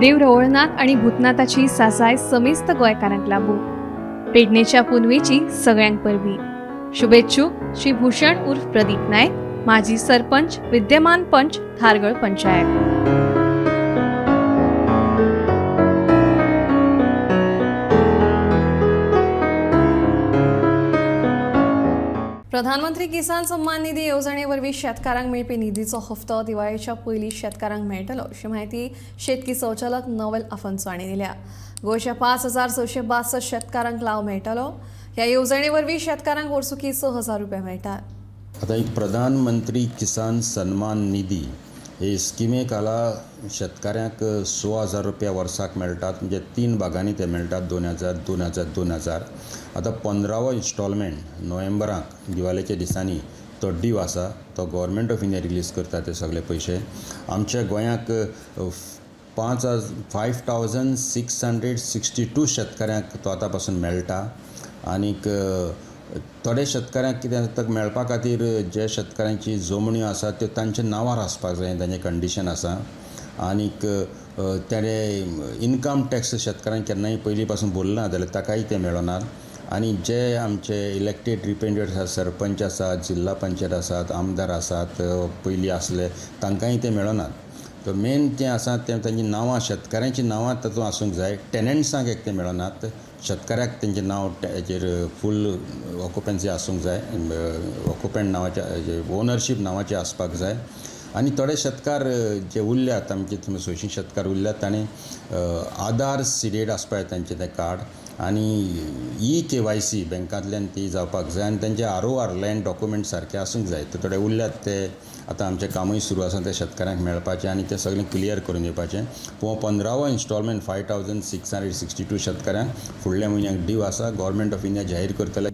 देव रवळनाथ आणि भूतनाथाची सासाय समेस्त गोंयकारांक लागू पेडणेच्या पुनवेची सगळ्यांक परबी शुभेच्छूक श्री भूषण उर्फ प्रदीप नायक, माजी सरपंच, विद्यमान पंच, थारगळ पंचायत। प्रधानमंत्री किसान सम्मान निधी येवजणे वरवीं शेतकारांक मेळपी निधीचो हप्तो दिवाळेच्या पयलीं शेतकारांक मेळटलो अशी माहिती शेतकी संचालक नोवेल आफोन्सो हांणी दिल्या। गोंयच्या 5,662 शेतकारांक लाव मेळटलो। ह्या येवजणे वरवीं शेतकारांक वर्सुकी 6,000 रुपया मेळटात। आता एक प्रधानमंत्री किसान सन्मान निधी हे स्किमेक आला शेतकऱ्यांक 6,000 रुपया वर्साक मेळटात, म्हणजे 3 भागांनी ते मेळटात, 2,000, 2,000, 2,000। आता 15वो इन्स्टॉलमेंट नोव्हेंबराक दिवाळेच्या दिसांनी तो डीव आसा, तो गव्हर्मेंट ऑफ इंडिया रिलीज करता ते सगळे पयशे। आमच्या गोंयाक 5,662 शेतकऱ्यांक तो आतां पासून मेळटा। आनीक थोडे शेतकऱ्यांक कितें जाता मेळपा खातीर जे शेतकऱ्यांची जमण्यो आसा त्यो तांच्या नांवार आसपाक जाय, तांचें कंडिशन आसा। आनीक तेणे इनकम टॅक्स शेतकऱ्यांक केन्नाय पयलीं पासून भरला जाल्यार ताकाय ते मेळनात। आनी जे आमचे इलेक्टेड रिप्रेझेंटेटिव्स आसात, सरपंच आसात, जिल्हा पंचायत आसात, आमदार आसात, पयलीं आसले, तांकांय ते मेळनात। तर मेन जें आसा तें तांची नांवां, शेतकऱ्यांची नांवां तातूंत आसूंक जाय। टेनंट्सांक एक ते मेळनात, शेतकऱ्याक तेंचें नांव हेचेर फूल ऑक्युपन्सी आसूंक जाय, ऑक्युपंट नांवाचें, ओनरशीप नांवाचें आसपाक जाय। आनी थोडे शेतकार जे उरल्यात, आमचे 160 शेतकार उरल्यात, ताणें आधार सिडेड आसपाक जाय तांचें तें कार्ड, आनी KYC बँकांतल्यान ती जावपाक जाय, आनी तांचे ROR लँड डॉक्युमेंट सारके आसूंक जाय। तर थोडे उरल्यात ते आतां आमचें कामूय सुरू आसा ते शेतकऱ्यांक मेळपाचें आनी तें सगळें क्लियर करून दिवपाचें। 15वो इन्स्टॉलमेंट 5,662 शेतकऱ्यांक फुडल्या म्हयन्याक डीव आसा, गव्हर्मेंट ऑफ इंडिया जाहीर करतले।